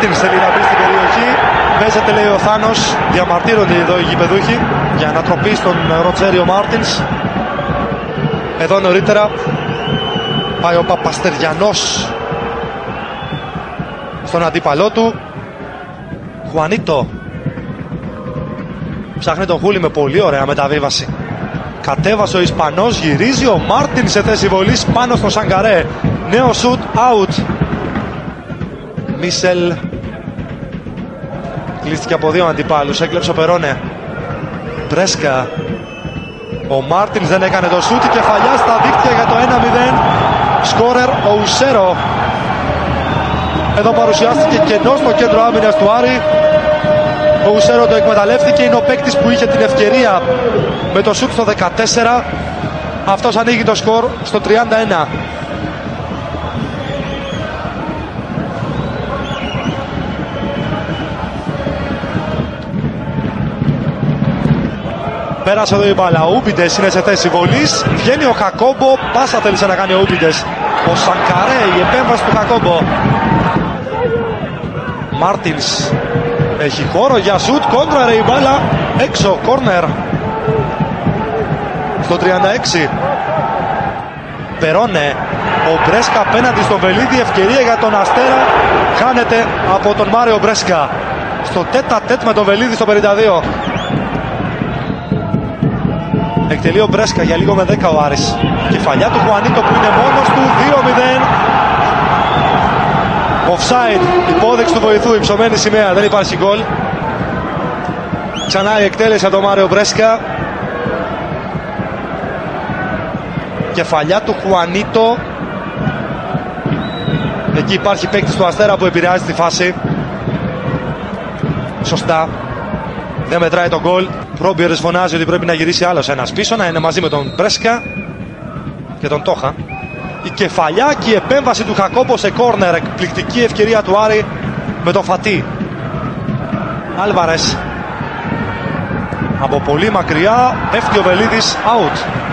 Μάρτινς θέλει να μπει στην περιοχή. Παίζεται, λέει ο Θάνος. Διαμαρτύρονται εδώ οι γηπεδούχοι για ανατροπή στον Ροτζέριο Μάρτινς. Εδώ νωρίτερα πάει ο Παπαστεριανός στον αντίπαλό του. Χουανίτο ψάχνει τον Χούλη με πολύ ωραία μεταβίβαση. Κατέβασε ο Ισπανός, γυρίζει ο Μάρτιν σε θέση βολής πάνω στο Σανκαρέ. Νέο σουτ, out. Μίσελ κλείστηκε από δύο αντιπάλους, έκλεψε ο Περόνε. Μπρέσκα. Ο Μάρτιν δεν έκανε το σουτ, η κεφαλιά στα δίκτυα για το 1-0. Σκόρερ ο Ουσέρο. Εδώ παρουσιάστηκε κενό στο κέντρο άμυνας του Άρη. Ο Ουσέρο το εκμεταλλεύτηκε, είναι ο παίκτης που είχε την ευκαιρία με το σουτ στο 14. Αυτός ανοίγει το σκορ στο 31. Πέρασε εδώ η μπάλα, ο Ούμπιντες είναι σε θέση βολής. Βγαίνει ο Χακόμπο, πάσα θέλησε να κάνει ο Ούμπιντες. Ο Σανκαρέ, η επέμβαση του Χακόμπο. Μάρτινς έχει χώρο για σουτ, κόντρα ρε η μπάλα, έξω, κόρνερ. Στο 36. Περόνε, ο Μπρέσκα απέναντι στον Βελίδη, ευκαιρία για τον Αστέρα, χάνεται από τον Μάριο Μπρέσκα. Στο τέτα-τέτ με τον Βελίδη στο 52. Εκτελεί ο Μπρέσκα για λίγο με 10 ο Άρης. Κεφαλιά του Χουανίτο που είναι μόνος του, 2-0. Offside, υπόδειξη του βοηθού, υψωμένη σημαία, δεν υπάρχει γκολ. Ξανά η εκτέλεση από τον Μάριο Μπρέσκα. Κεφαλιά του Χουανίτο. Εκεί υπάρχει παίκτης του Αστέρα που επηρεάζει τη φάση. Σωστά. Δεν μετράει τον γκολ. Πρόμπιερς φωνάζει ότι πρέπει να γυρίσει άλλος ένας πίσω, να είναι μαζί με τον Μπρέσκα και τον Τόχα. Η κεφαλιά και η επέμβαση του Χακόμπο σε κόρνερ. Εκπληκτική ευκαιρία του Άρη με τον Φατί. Άλβαρες. Από πολύ μακριά πέφτει ο Βελίδης, out.